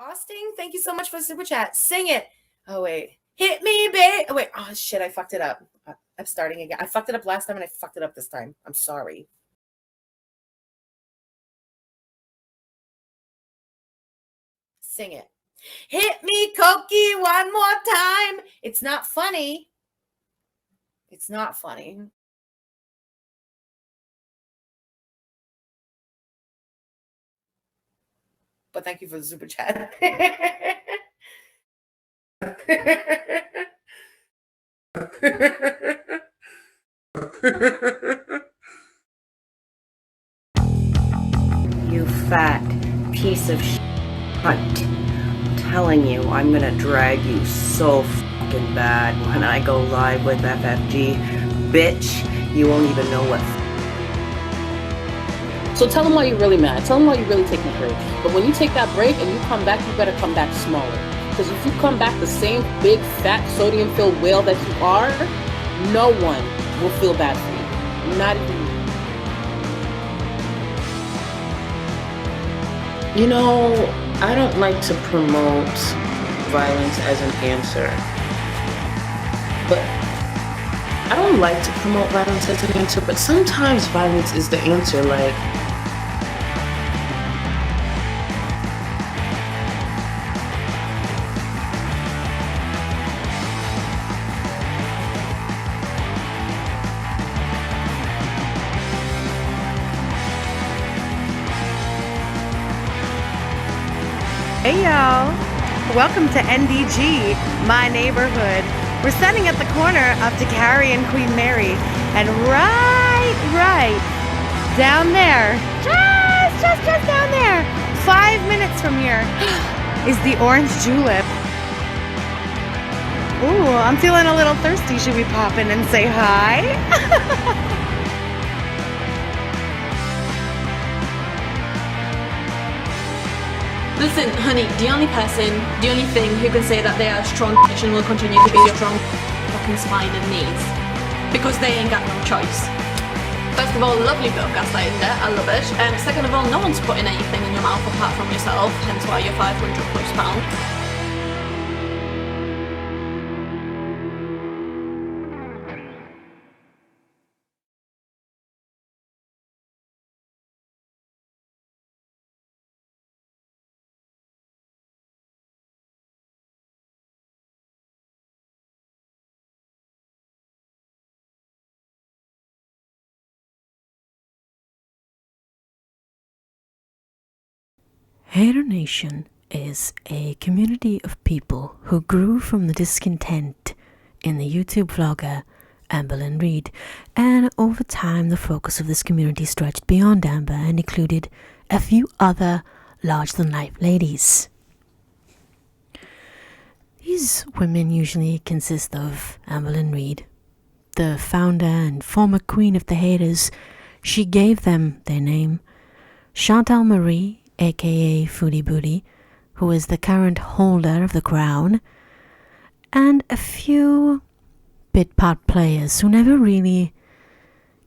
Austin, thank you so much for the super chat. Sing it. Oh, wait. Hit me, babe. Oh, wait. Oh, shit. I fucked it up. I'm starting again. I fucked it up last time and I fucked it up this time. I'm sorry. Sing it. Hit me, Cokie, one more time. It's not funny. It's not funny. But thank you for the super chat. You fat piece of cunt. I'm telling you, I'm gonna drag you so fucking bad when I go live with FFG. Bitch, you won't even know what. So tell them why you're really mad. Tell them why you're really taking a break. But when you take that break and you come back, you better come back smaller. Because if you come back the same big, fat, sodium-filled whale that you are, no one will feel bad for you. Not even you. You know, I don't like to promote violence as an answer. But I don't like to promote violence as an answer, but sometimes violence is the answer, like... Hey y'all, welcome to NDG, my neighborhood. We're standing at the corner of DeCarry and Queen Mary, and right down there, just down there, 5 minutes from here, is the Orange Julep. Ooh, I'm feeling a little thirsty. Should we pop in and say hi? Listen, honey, the only thing who can say that they are strong and will continue to be your strong fucking spine and knees. Because they ain't got no choice. First of all, lovely bit of gaslighting there, I love it. Second of all, no one's putting anything in your mouth apart from yourself, hence why you're 500 plus pounds. Haydur Nation is a community of people who grew from the discontent in the YouTube vlogger Amber Lynn Reid, and over time the focus of this community stretched beyond Amber and included a few other large-than-life ladies. These women usually consist of Amber Lynn Reid, the founder and former queen of the haters. She gave them their name, Chantal Marie, aka Foodie Booty, who is the current holder of the crown, and a few bit part players who never really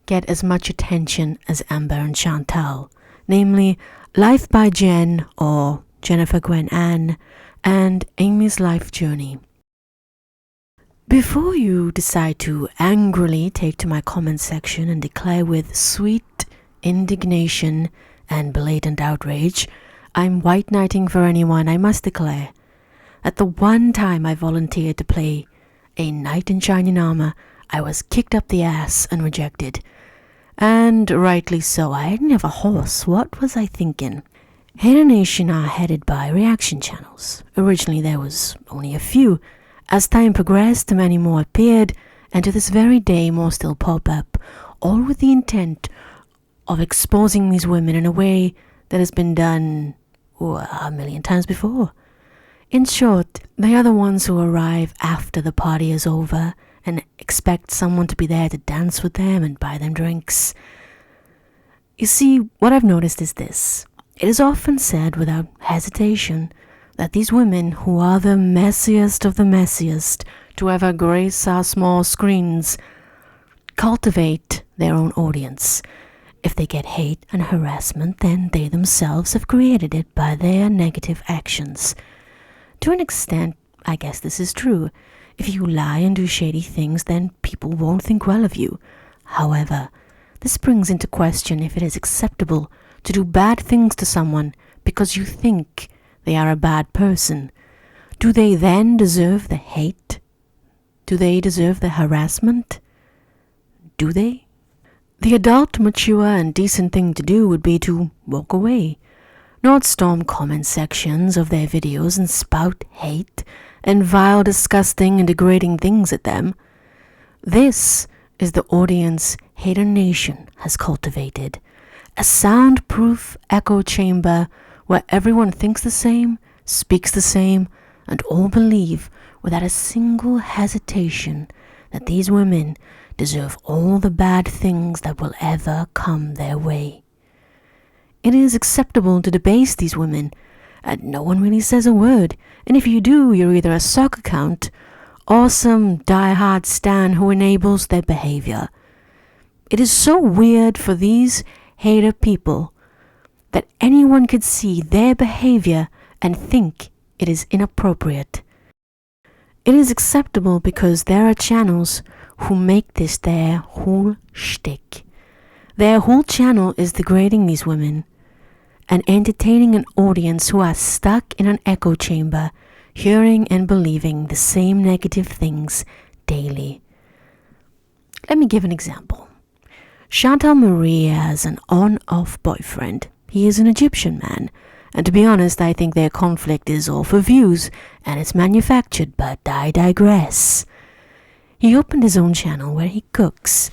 get as much attention as Amber and Chantal, namely Life by Jen or Jennifer Gwen Ann and Amy's Life Journey. Before you decide to angrily take to my comment section and declare with sweet indignation and blatant outrage, I'm white knighting for anyone, I must declare that the one time I volunteered to play a knight in shining armor, I was kicked up the ass and rejected. And rightly so. I didn't have a horse. What was I thinking? Haydur Nation are headed by reaction channels. Originally there was only a few. As time progressed, many more appeared, and to this very day more still pop up, all with the intent of exposing these women in a way that has been done a million times before. In short, they are the ones who arrive after the party is over and expect someone to be there to dance with them and buy them drinks. You see, what I've noticed is this. It is often said without hesitation that these women, who are the messiest of the messiest to ever grace our small screens, cultivate their own audience. If they get hate and harassment, then they themselves have created it by their negative actions. To an extent, I guess this is true. If you lie and do shady things, then people won't think well of you. However, this brings into question if it is acceptable to do bad things to someone because you think they are a bad person. Do they then deserve the hate? Do they deserve the harassment? Do they? The adult, mature, and decent thing to do would be to walk away, not storm comment sections of their videos and spout hate and vile, disgusting, and degrading things at them. This is the audience Haydur Nation has cultivated, a soundproof echo chamber where everyone thinks the same, speaks the same, and all believe without a single hesitation that these women deserve all the bad things that will ever come their way. It is acceptable to debase these women, and no one really says a word, and if you do, you're either a sock account or some die-hard stan who enables their behavior. It is so weird for these hater people that anyone could see their behavior and think it is inappropriate. It is acceptable because there are channels who make this their whole shtick. Their whole channel is degrading these women and entertaining an audience who are stuck in an echo chamber, hearing and believing the same negative things daily. Let me give an example. Chantal Marie has an on-off boyfriend. He is an Egyptian man, and to be honest, I think their conflict is all for views, and it's manufactured, but I digress. He opened his own channel where he cooks,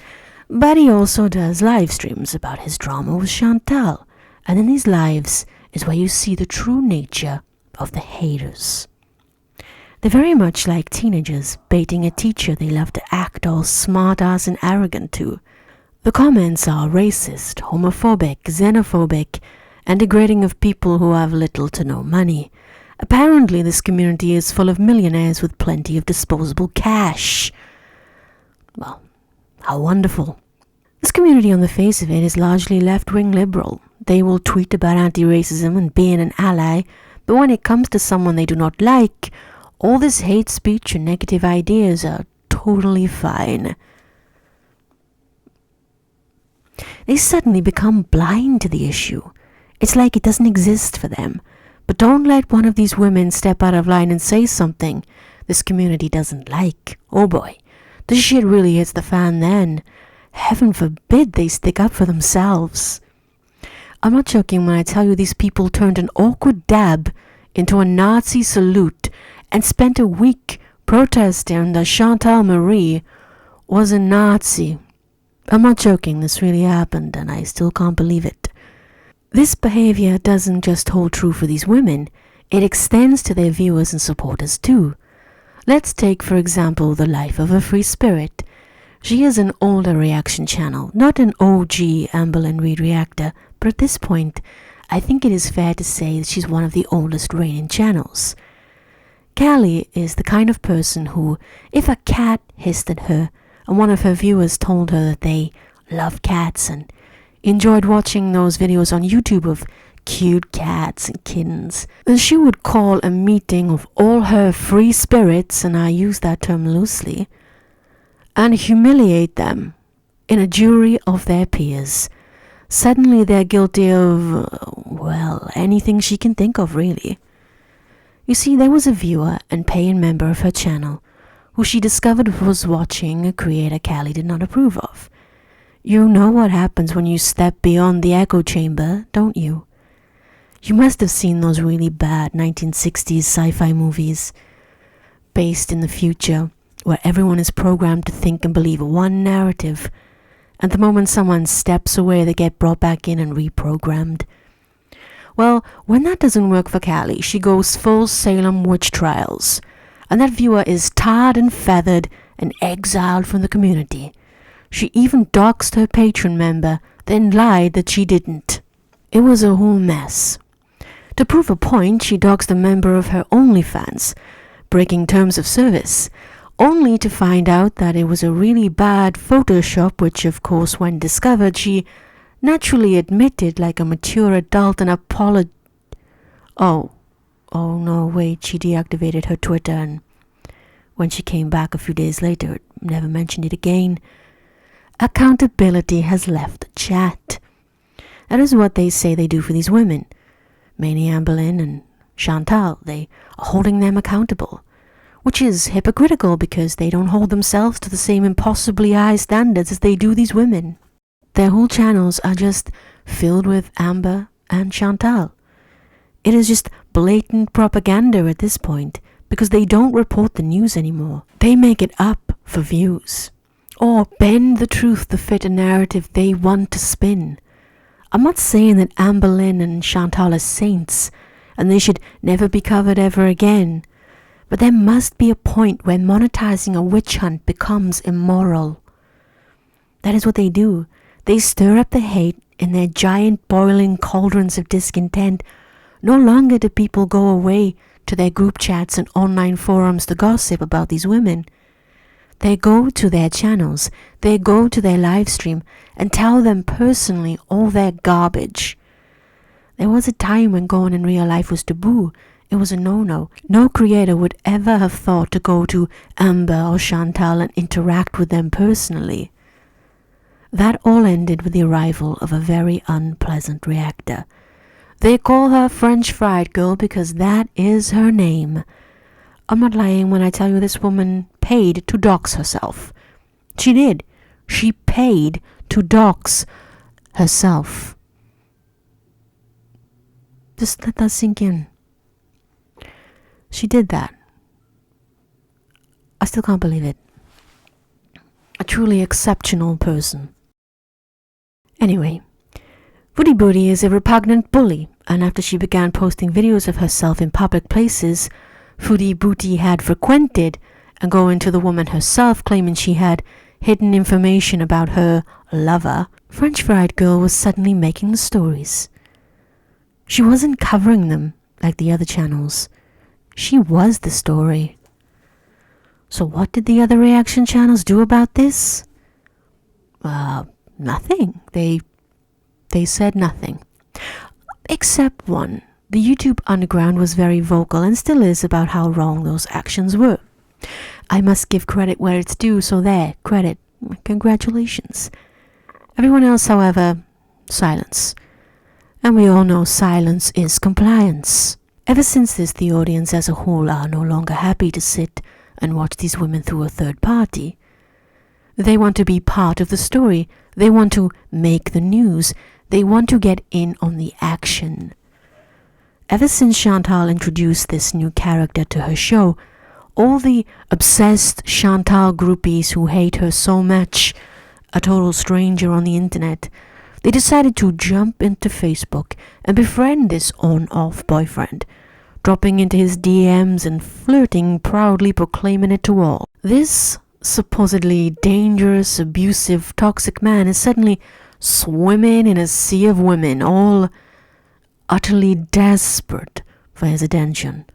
but he also does live streams about his drama with Chantal, and in these lives is where you see the true nature of the haters. They're very much like teenagers baiting a teacher they love to act all smart-ass and arrogant to. The comments are racist, homophobic, xenophobic, and degrading of people who have little to no money. Apparently, this community is full of millionaires with plenty of disposable cash. Well, how wonderful. This community on the face of it is largely left-wing liberal. They will tweet about anti-racism and being an ally, but when it comes to someone they do not like, all this hate speech and negative ideas are totally fine. They suddenly become blind to the issue. It's like it doesn't exist for them. But don't let one of these women step out of line and say something this community doesn't like. Oh boy, the shit really hits the fan then. Heaven forbid they stick up for themselves. I'm not joking when I tell you these people turned an awkward dab into a Nazi salute and spent a week protesting that Chantal Marie was a Nazi. I'm not joking, this really happened and I still can't believe it. This behavior doesn't just hold true for these women, it extends to their viewers and supporters too. Let's take, for example, the life of a free spirit. She is an older reaction channel, not an OG Amber and Reed reactor, but at this point, I think it is fair to say that she's one of the oldest reigning channels. Callie is the kind of person who, if a cat hissed at her, and one of her viewers told her that they love cats and enjoyed watching those videos on YouTube of cute cats and kittens, then she would call a meeting of all her free spirits, and I use that term loosely, and humiliate them in a jury of their peers. Suddenly they're guilty of, well, anything she can think of, really. You see, there was a viewer and paying member of her channel who she discovered was watching a creator Callie did not approve of. You know what happens when you step beyond the echo chamber, don't you? You must have seen those really bad 1960s sci-fi movies based in the future where everyone is programmed to think and believe one narrative, and the moment someone steps away they get brought back in and reprogrammed. Well, when that doesn't work for Callie, she goes full Salem witch trials, and that viewer is tarred and feathered and exiled from the community. She even doxed her patron member, then lied that she didn't. It was a whole mess. To prove a point, she doxed a member of her OnlyFans, breaking terms of service, only to find out that it was a really bad Photoshop, which of course when discovered she naturally admitted like a mature adult and Oh no, wait, she deactivated her Twitter, and when she came back a few days later, never mentioned it again. Accountability has left the chat. That is what they say they do for these women. Mainly Anne Boleyn and Chantal, they are holding them accountable, which is hypocritical because they don't hold themselves to the same impossibly high standards as they do these women. Their whole channels are just filled with Amber and Chantal. It is just blatant propaganda at this point because they don't report the news anymore. They make it up for views or bend the truth to fit a narrative they want to spin. I'm not saying that Anne Boleyn and Chantal are saints and they should never be covered ever again, but there must be a point where monetizing a witch hunt becomes immoral. That is what they do. They stir up the hate in their giant boiling cauldrons of discontent. No longer do people go away to their group chats and online forums to gossip about these women. They go to their channels, they go to their live stream and tell them personally all their garbage. There was a time when going in real life was taboo. It was a no-no. No creator would ever have thought to go to Amber or Chantal and interact with them personally. That all ended with the arrival of a very unpleasant reactor. They call her French Fried Girl because that is her name. I'm not lying when I tell you this woman paid to dox herself. She did. She paid to dox herself. Just let that sink in. She did that. I still can't believe it. A truly exceptional person. Anyway, Woody Booty is a repugnant bully, and after she began posting videos of herself in public places Foodie Booty had frequented and going to the woman herself claiming she had hidden information about her lover, French Fried Girl was suddenly making the stories. She wasn't covering them like the other channels. She was the story. So what did the other reaction channels do about this? Nothing. They said nothing. Except one. The YouTube underground was very vocal and still is about how wrong those actions were. I must give credit where it's due, so there, credit. Congratulations. Everyone else, however, silence. And we all know silence is compliance. Ever since this, the audience as a whole are no longer happy to sit and watch these women through a third party. They want to be part of the story. They want to make the news. They want to get in on the action. Ever since Chantal introduced this new character to her show, all the obsessed Chantal groupies who hate her so much, a total stranger on the internet, they decided to jump into Facebook and befriend this on-off boyfriend, dropping into his DMs and flirting, proudly proclaiming it to all. This supposedly dangerous, abusive, toxic man is suddenly swimming in a sea of women, all utterly desperate for his attention.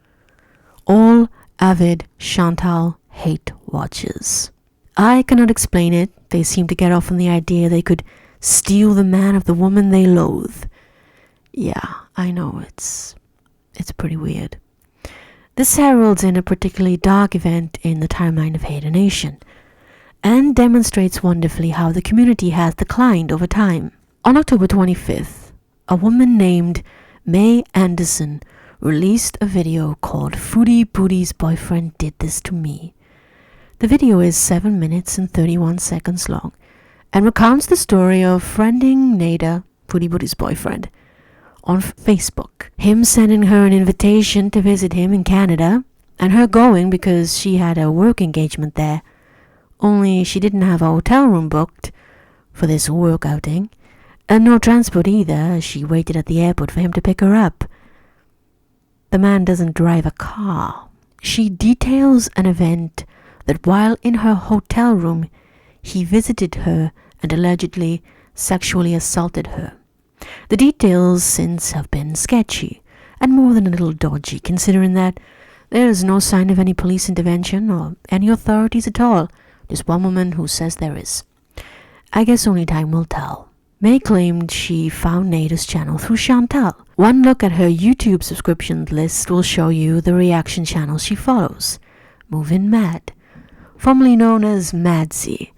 All avid Chantal hate watchers. I cannot explain it. They seem to get off on the idea they could steal the man of the woman they loathe. Yeah, I know, it's pretty weird. This heralds in a particularly dark event in the timeline of Haydur Nation, and demonstrates wonderfully how the community has declined over time. On October 25th, a woman named May Anderson released a video called Foodie Booty's Boyfriend Did This to Me. The video is 7 minutes and 31 seconds long and recounts the story of friending Nader, Foodie Booty's boyfriend, on Facebook. Him sending her an invitation to visit him in Canada and her going because she had a work engagement there. Only she didn't have a hotel room booked for this work outing and no transport either, as she waited at the airport for him to pick her up. The man doesn't drive a car. She details an event that while in her hotel room, he visited her and allegedly sexually assaulted her. The details since have been sketchy and more than a little dodgy, considering that there is no sign of any police intervention or any authorities at all. Just one woman who says there is. I guess only time will tell. May claimed she found Haydur's channel through Chantal. One look at her YouTube subscription list will show you the reaction channels she follows. Movin' Mad, formerly known as Madsy.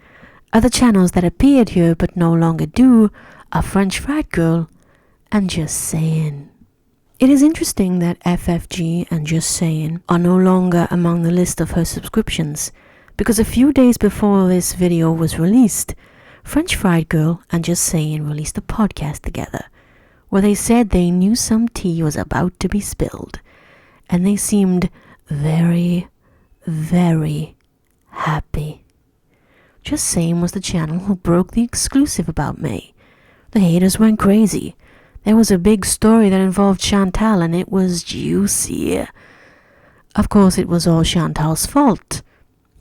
Other channels that appeared here but no longer do are French Fried Girl and Just Saying. It is interesting that FFG and Just Saying are no longer among the list of her subscriptions, because a few days before this video was released, French Fried Girl and Just Saying released a podcast together, where they said they knew some tea was about to be spilled, and they seemed very, very happy. Just Saying was the channel who broke the exclusive about May. The haters went crazy. There was a big story that involved Chantal, and it was juicy. Of course, it was all Chantal's fault.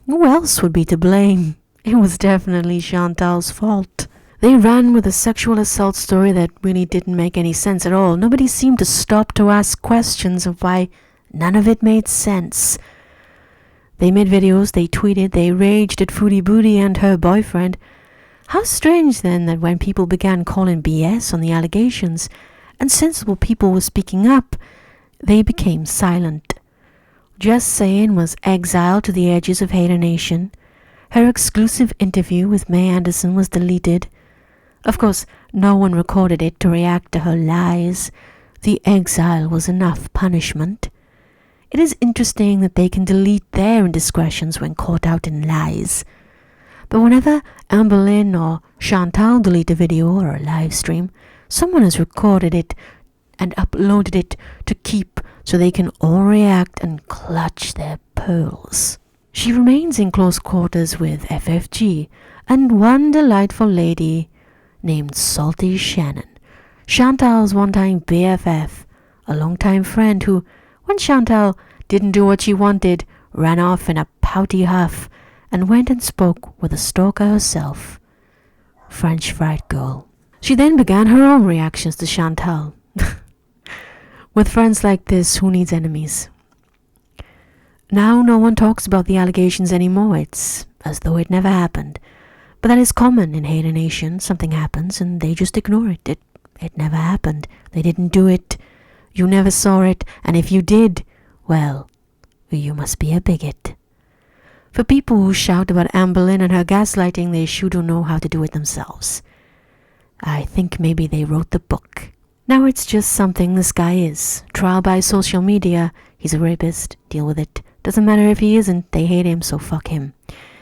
Who else would be to blame? It was definitely Chantal's fault. They ran with a sexual assault story that really didn't make any sense at all. Nobody seemed to stop to ask questions of why none of it made sense. They made videos, they tweeted, they raged at Foodie Booty and her boyfriend. How strange then that when people began calling BS on the allegations and sensible people were speaking up, they became silent. Just Saying was exiled to the edges of Haydur Nation. Her exclusive interview with May Anderson was deleted. Of course, no one recorded it to react to her lies. The exile was enough punishment. It is interesting that they can delete their indiscretions when caught out in lies. But whenever Amber Lynn or Chantal delete a video or a live stream, someone has recorded it and uploaded it to keep so they can all react and clutch their pearls. She remains in close quarters with FFG and one delightful lady named Salty Shannon, Chantal's one-time BFF, a long-time friend who, when Chantal didn't do what she wanted, ran off in a pouty huff and went and spoke with the stalker herself, French Fried Girl. She then began her own reactions to Chantal. With friends like this, who needs enemies? Now no one talks about the allegations anymore. It's as though it never happened. But that is common in Haydur Nation. Something happens and they just ignore it. It never happened. They didn't do it. You never saw it. And if you did, well, you must be a bigot. For people who shout about Amber Lynn and her gaslighting, they sure don't know how to do it themselves. I think maybe they wrote the book. Now it's just something this guy is. Trial by social media. He's a rapist. Deal with it. Doesn't matter if he isn't. They hate him, so fuck him.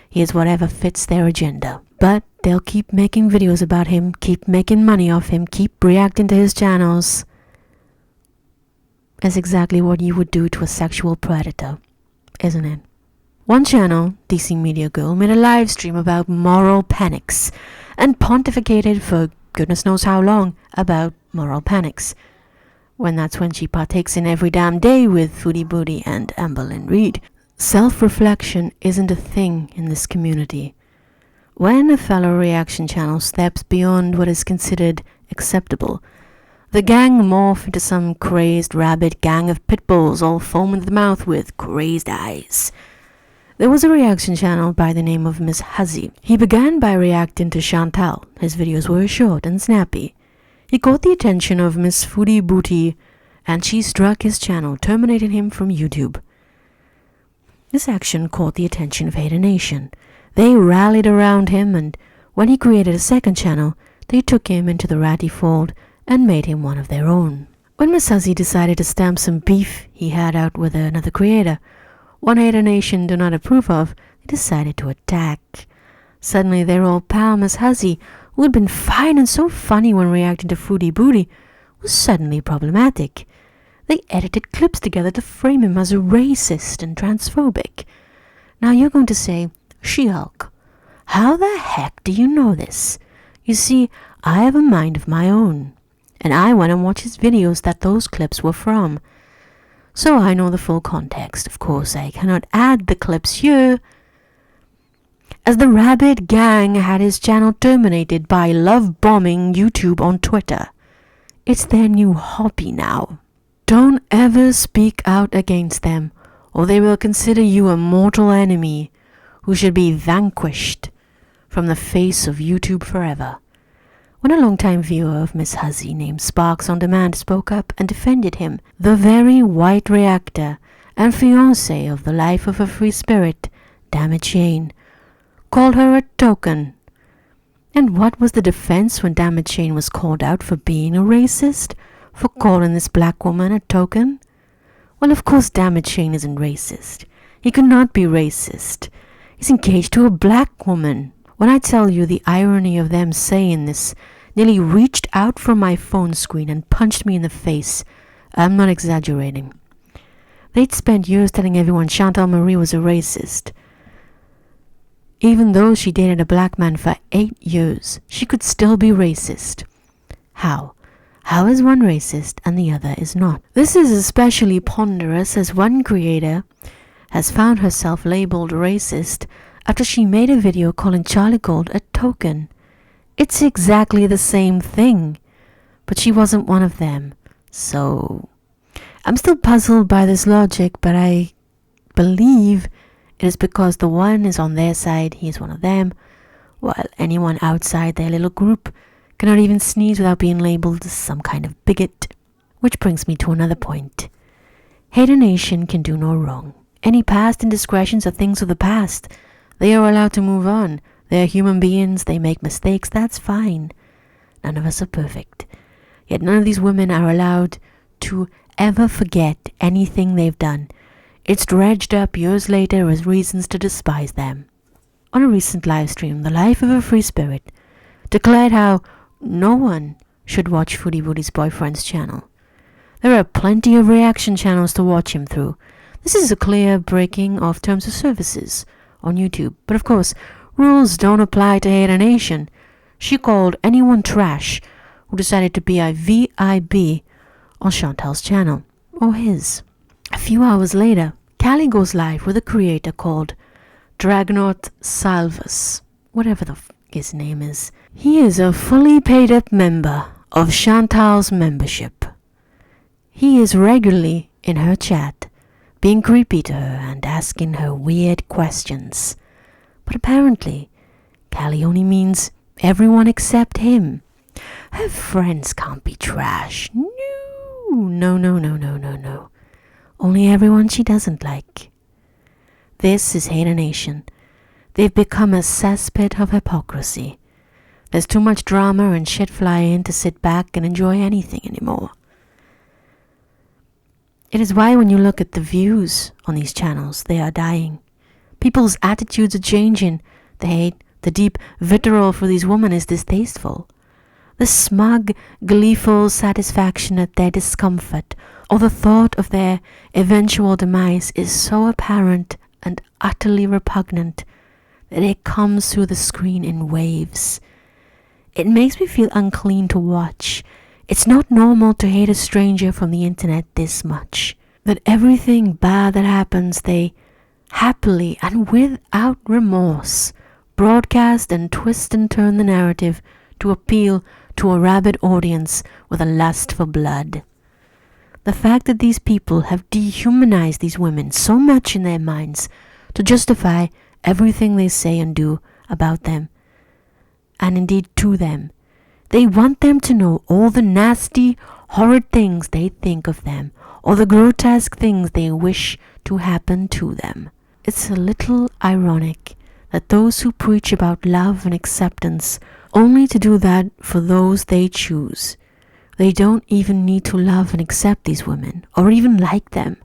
He is whatever fits their agenda. But they'll keep making videos about him, keep making money off him, keep reacting to his channels. That's exactly what you would do to a sexual predator, isn't it? One channel, GemiMedia Girl, made a live stream about moral panics and pontificated for goodness knows how long about moral panics. That's when she partakes in Every Damn Day with Foodie Booty and Amber Lynn Reid. Self-reflection isn't a thing in this community. When a fellow reaction channel steps beyond what is considered acceptable, the gang morph into some crazed rabid gang of pit bulls all foam in the mouth with crazed eyes. There was a reaction channel by the name of Miss Huzzy. He began by reacting to Chantal. His videos were short and snappy. He caught the attention of Miss Foodie Booty, and she struck his channel, terminating him from YouTube. This action caught the attention of Haydur Nation. They rallied around him, and when he created a second channel, they took him into the ratty fold and made him one of their own. When Miss Huzzy decided to stamp some beef he had out with another creator, one Haydur Nation do not approve of, they decided to attack. Suddenly their old pal Miss Huzzy, who had been fine and so funny when reacting to Foodie Booty, was suddenly problematic. They edited clips together to frame him as a racist and transphobic. Now you're going to say, She-Hulk, how the heck do you know this? You see, I have a mind of my own, and I went and watched his videos that those clips were from. So I know the full context. Of course, I cannot add the clips here, as the rabid gang had his channel terminated by love-bombing YouTube on Twitter. It's their new hobby now. Don't ever speak out against them, or they will consider you a mortal enemy who should be vanquished from the face of YouTube forever. when a longtime viewer of Miss Huzzy named Sparks on Demand spoke up and defended him, the very white reactor and fiancé of the life of a free spirit, Damage Shane, called her a token. And what was the defense when Damage Shane was called out for being a racist? For calling this black woman a token? Well, of course Damage Shane isn't racist. He could not be racist. He's engaged to a black woman. When I tell you the irony of them saying this nearly reached out from my phone screen and punched me in the face, I'm not exaggerating. They'd spent years telling everyone Chantal Marie was a racist. Even though she dated a black man for 8 years, she could still be racist. How? How is one racist and the other is not? This is especially ponderous as one creator has found herself labeled racist after she made a video calling Charlie Gold a token. It's exactly the same thing, but she wasn't one of them. So, I'm still puzzled by this logic, but I believe it is because the one is on their side, he is one of them, while anyone outside their little group cannot even sneeze without being labeled as some kind of bigot. Which brings me to another point. Haydur Nation can do no wrong. Any past indiscretions are things of the past. They are allowed to move on. They are human beings. They make mistakes. That's fine. None of us are perfect. Yet none of these women are allowed to ever forget anything they've done. It's dredged up years later as reasons to despise them. On a recent live stream, The Life of a Free Spirit declared how no one should watch Foodie Woody's boyfriend's channel. There are plenty of reaction channels to watch him through. This is a clear breaking of terms of services on YouTube. But of course, rules don't apply to Haydur Nation. She called anyone trash who decided to be a VIB on Chantal's channel, or his. A few hours later, Callie goes live with a creator called Dragnot Salvus, whatever the his name is. He is a fully paid up member of Chantal's membership. He is regularly in her chat, being creepy to her and asking her weird questions. But apparently, Callie only means everyone except him. Her friends can't be trash. No. Only everyone she doesn't like. This is Haydur Nation. They've become a cesspit of hypocrisy. There's too much drama and shit flying to sit back and enjoy anything anymore. It is why when you look at the views on these channels, they are dying. People's attitudes are changing. The hate, the deep vitriol for these women is distasteful. The smug, gleeful satisfaction at their discomfort or the thought of their eventual demise is so apparent and utterly repugnant that it comes through the screen in waves. It makes me feel unclean to watch. It's not normal to hate a stranger from the internet this much. That everything bad that happens, they happily and without remorse broadcast and twist and turn the narrative to appeal to a rabid audience with a lust for blood. The fact that these people have dehumanized these women so much in their minds to justify everything they say and do about them, and indeed to them. They want them to know all the nasty, horrid things they think of them, or the grotesque things they wish to happen to them. It's a little ironic that those who preach about love and acceptance only to do that for those they choose. They don't even need to love and accept these women, or even like them.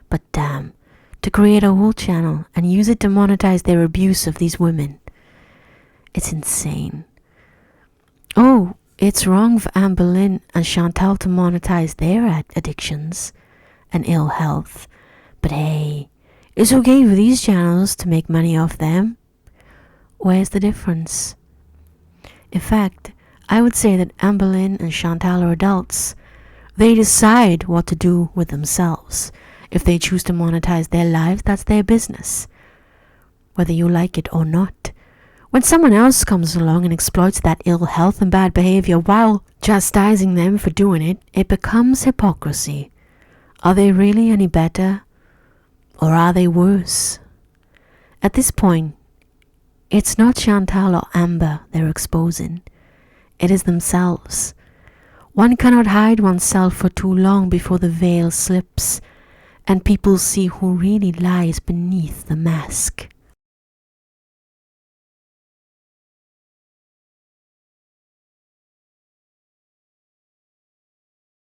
But damn, to create a whole channel and use it to monetize their abuse of these women. It's insane. Oh, it's wrong for Amber Lynn and Chantal to monetize their addictions and ill health. But hey, it's okay for these channels to make money off them. Where's the difference? In fact, I would say that Amber Lynn and Chantal are adults. They decide what to do with themselves. If they choose to monetize their lives, that's their business, whether you like it or not. When someone else comes along and exploits that ill health and bad behavior while chastising them for doing it, it becomes hypocrisy. Are they really any better? Or are they worse? At this point, it's not Chantal or Amber they're exposing. it is themselves. One cannot hide oneself for too long before the veil slips, and people see who really lies beneath the mask.